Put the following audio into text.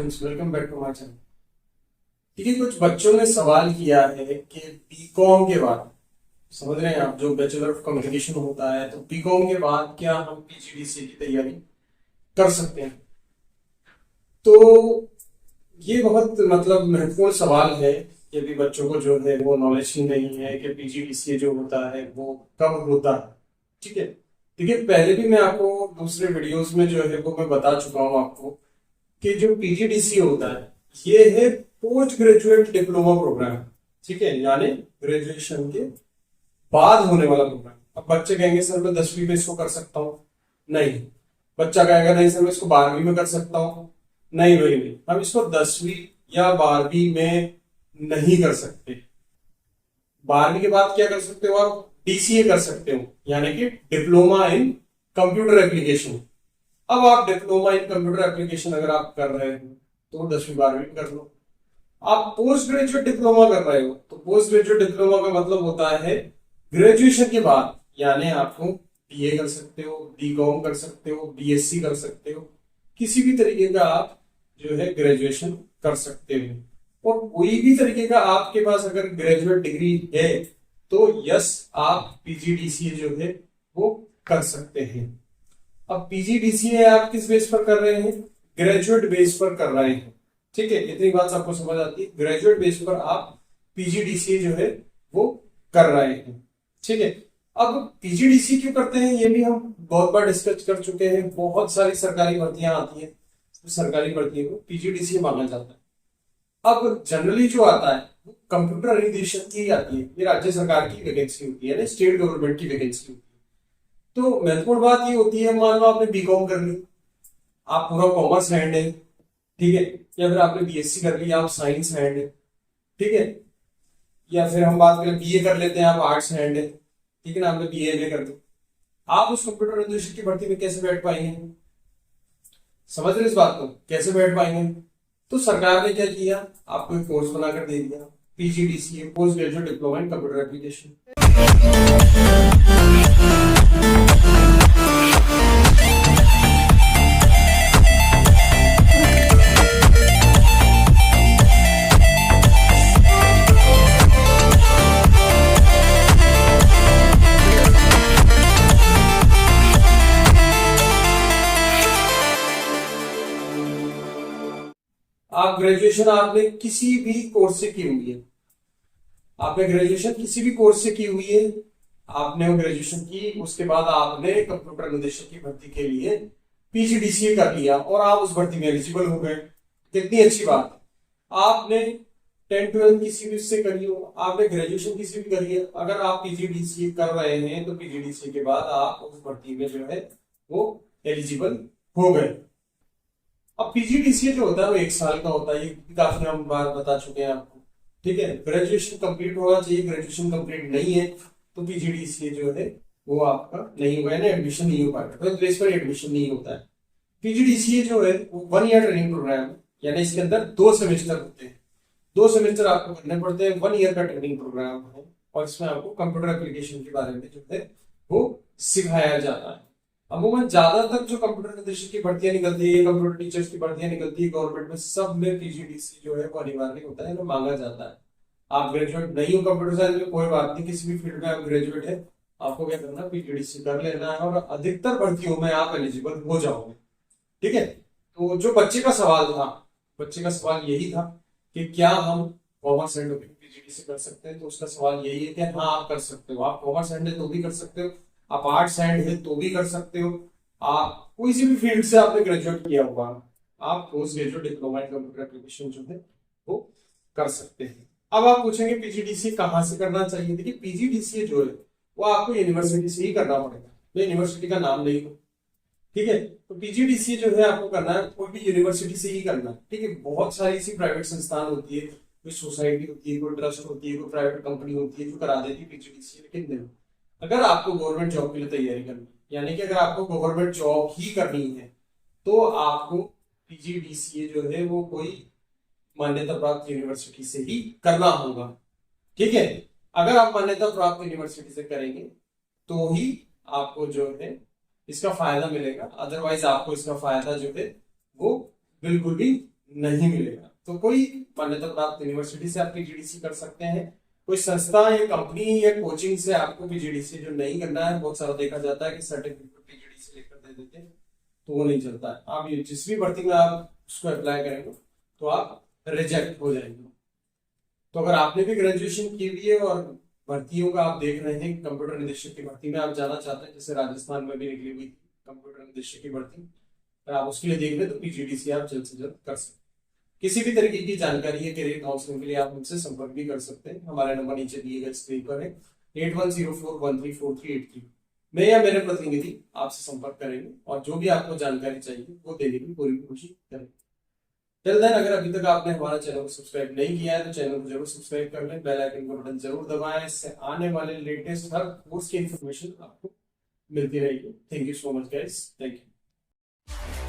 Friends, welcome back to my channel. ठीक है, कुछ बच्चों ने सवाल किया है कि बीकॉम के बाद, समझ रहे हैं आप, जो बैचलर ऑफ कम्युनिकेशन होता है, तो बीकॉम के बाद क्या हम पीजीडीसीए की तैयारी कर सकते हैं? तो ये बहुत महत्वपूर्ण सवाल है कि अभी बच्चों को जो है वो नॉलेज ही नहीं है कि पीजीडीसीए जो होता है वो कब होता है। ठीक है, देखिए पहले भी मैं आपको दूसरे वीडियोस में जो है वो मैं बता चुका हूँ आपको कि जो पीजीडीसी होता है ये है पोस्ट ग्रेजुएट डिप्लोमा प्रोग्राम। ठीक है, यानी ग्रेजुएशन के बाद होने वाला प्रोग्राम। अब बच्चे कहेंगे सर मैं 10वीं में इसको कर सकता हूँ, नहीं। बच्चा कहेगा नहीं सर मैं इसको 12वीं में कर सकता हूँ, नहीं भाई नहीं, हम इसको 10वीं या 12वीं में नहीं कर सकते। 12वीं के बाद क्या कर सकते हो आप? डीसीए कर सकते हो, यानी कि डिप्लोमा इन कंप्यूटर एप्लीकेशन। अब आप डिप्लोमा इन कंप्यूटर एप्लीकेशन अगर आप कर रहे हो तो 10वीं 12वीं कर लो। आप पोस्ट ग्रेजुएट डिप्लोमा कर रहे हो तो पोस्ट ग्रेजुएट डिप्लोमा का मतलब होता है ग्रेजुएशन के बाद, यानी आपको बीए कर सकते हो, बीकॉम कर सकते हो, बीएससी कर सकते हो, किसी भी तरीके का आप जो है ग्रेजुएशन कर सकते हो। और कोई भी तरीके का आपके पास अगर ग्रेजुएट डिग्री है तो यस, आप पीजीडीसीए जो है वो कर सकते हैं। अब पीजीडीसीए आप किस बेस पर कर रहे हैं? ग्रेजुएट बेस पर कर रहे हैं। ठीक है, इतनी बात आपको समझ आती है। ग्रेजुएट बेस पर आप पीजीडीसीए जो है वो कर रहे हैं। ठीक है, अब पीजीडीसीए क्यों करते हैं ये भी हम बहुत बार डिस्कस कर चुके हैं। बहुत सारी सरकारी भर्तियां आती है, सरकारी भर्तियों को पीजीडीसीए माना जाता है। अब जनरली जो आता है वो कंप्यूटर निदेशक की आती है, ये राज्य सरकार की वैकेंसी होती है, स्टेट गवर्नमेंट की वैकेंसी होती है। तो महत्वपूर्ण बात ये होती है, मान लो आपने बीकॉम कर ली, आप पूरा कॉमर्स हैंड है, ठीक है, या फिर आपने बीएससी कर ली, आप साइंस हैंड है, ठीक है, या फिर हम बात करें बीए कर लेते हैं, आप आर्ट्स हैंड है, ठीक है ना, आपने बीए कर दी। आप उस कंप्यूटर निदेशक की भर्ती में कैसे बैठ पाएंगे? समझ रहे इस बात को, कैसे बैठ पाएंगे? तो सरकार ने क्या किया, आपको एक कोर्स बनाकर दे दिया, PGDCA, post graduate diploma in computer application. आप ग्रेजुएशन आपने किसी भी कोर्स से की हुई है, आपने ग्रेजुएशन किसी भी कोर्स से की हुई है, आपने ग्रेजुएशन की, उसके बाद आपने कंप्यूटर निदेशक की भर्ती के लिए पीजीडीसीए कर लिया और आप उस भर्ती में एलिजिबल हो गए। कितनी अच्छी बात है। आपने 10-12 किसी भी उससे करी हो, आपने ग्रेजुएशन किसी भी करी है, अगर आप पीजीडीसीए कर रहे हैं तो पीजीडीसीए के बाद आप उस भर्ती में जो है वो एलिजिबल हो गए। अब पीजीडीसीए जो होता है वो 1 साल का होता है, ये काफी हम बार बता चुके हैं आपको। ठीक है, ग्रेजुएशन कंप्लीट होना चाहिए, ग्रेजुएशन कंप्लीट नहीं है तो पीजीडीसीए जो है वो आपका नहीं होगा, यानी एडमिशन नहीं हो पाएगा, तो बेस पर एडमिशन नहीं होता है। पीजीडीसीए जो है वो 1 ईयर ट्रेनिंग प्रोग्राम है, यानी इसके अंदर 2 सेमेस्टर होते हैं, 2 सेमेस्टर आपको करने पड़ते हैं। 1 ईयर का ट्रेनिंग प्रोग्राम है और इसमें आपको कंप्यूटर एप्लीकेशन के बारे में जो है वो सिखाया जाता है। अमूमन ज्यादातर जो कंप्यूटर निदेशक की भर्तियां निकलती है, कंप्यूटर टीचर्स की भर्तियां निकलती है गवर्नमेंट में, सब में पीजीडीसी जो है वो अनिवार्य होता है, मांगा जाता है। आप ग्रेजुएट नहीं हो कंप्यूटर साइंस में, कोई बात नहीं, किसी भी फील्ड में आप ग्रेजुएट है, आपको क्या करना है, पीजीडीसी कर लेना है और अधिकतर भर्तियों में आप एलिजिबल हो जाओगे। ठीक है, तो जो बच्चे का सवाल था, बच्चे का सवाल यही था कि क्या हम कॉमर्स एंड पीजीडीसी कर सकते हैं, तो उसका सवाल यही है कि हाँ आप कर सकते हो। आप कॉमर्स एंड है तो भी कर सकते हो, आप आर्ट्स एंड है तो भी कर सकते हो, आप कोई सी भी फील्ड से आपने ग्रेजुएट किया हुआ, आप post graduate diploma in computer application जो है वो कर सकते हैं। अब आप पूछेंगे पीजीडीसी कहाँ से करना चाहिए? देखिए पीजीडीसी जो है वो आपको यूनिवर्सिटी से ही करना पड़ेगा, तो यूनिवर्सिटी का नाम नहीं हो, ठीक है, तो पीजीडीसी जो है आपको करना है कोई भी यूनिवर्सिटी से ही करना है। ठीक है, बहुत सारी ऐसी प्राइवेट संस्थान होती है, कोई सोसाइटी होती है, कोई ट्रस्ट होती है, कोई प्राइवेट कंपनी होती है जो करा देती है पीजीडीसी, लेकिन नहीं, अगर आपको गवर्नमेंट जॉब के लिए तैयारी करनी है, यानी कि अगर आपको गवर्नमेंट जॉब ही करनी है तो आपको पीजीडीसीए जो है वो कोई मान्यता प्राप्त यूनिवर्सिटी से ही करना होगा। ठीक है, अगर आप मान्यता प्राप्त यूनिवर्सिटी से करेंगे तो ही आपको जो है इसका फायदा मिलेगा, अदरवाइज आपको इसका फायदा जो है वो बिल्कुल भी नहीं मिलेगा। तो कोई मान्यता प्राप्त यूनिवर्सिटी से आप पीजीडीसी कर सकते हैं, कोई संस्था या कंपनी या कोचिंग से आपको पीजीडीसी जो नहीं करना है, बहुत सारा देखा जाता है कि सर्टिफिकेट पीजीडीसी लेकर दे देते हैं, तो वो नहीं चलता है। आप ये जिस भी भर्ती में आप उसको अप्लाई करेंगे तो आप रिजेक्ट हो जाएंगे। तो अगर आपने भी ग्रेजुएशन की हुई है और भर्तियों का आप देख रहे हैं, कंप्यूटर निदेशक की भर्ती में आप जाना चाहते हैं, जैसे राजस्थान में भी निकली हुई थी कंप्यूटर निदेशक की भर्ती, अगर आप उसके लिए देख रहे हैं तो पीजीडीसी आप जल्द से जल्द कर सकते हैं। किसी भी तरीके की जानकारी है करियर काउंसलिंग के लिए आप हमसे संपर्क भी कर सकते हैं। हमारे नंबर नीचे दिए गए स्क्रीन पर है 8104134383 मैं या मेरे प्रतिनिधि आपसे संपर्क करेंगे और जो भी आपको जानकारी चाहिए वो देने की पूरी कोशिश करेंगे। टिल देन, अगर अभी तक आपने हमारा चैनल को सब्सक्राइब नहीं किया है तो चैनल को जरूर सब्सक्राइब कर लें, बेल आइकन का बटन जरूर दबाएं, इससे आने वाले लेटेस्ट हर कोर्स की इंफॉर्मेशन आपको मिलती रहेगी। Thank you so much guys, thank you.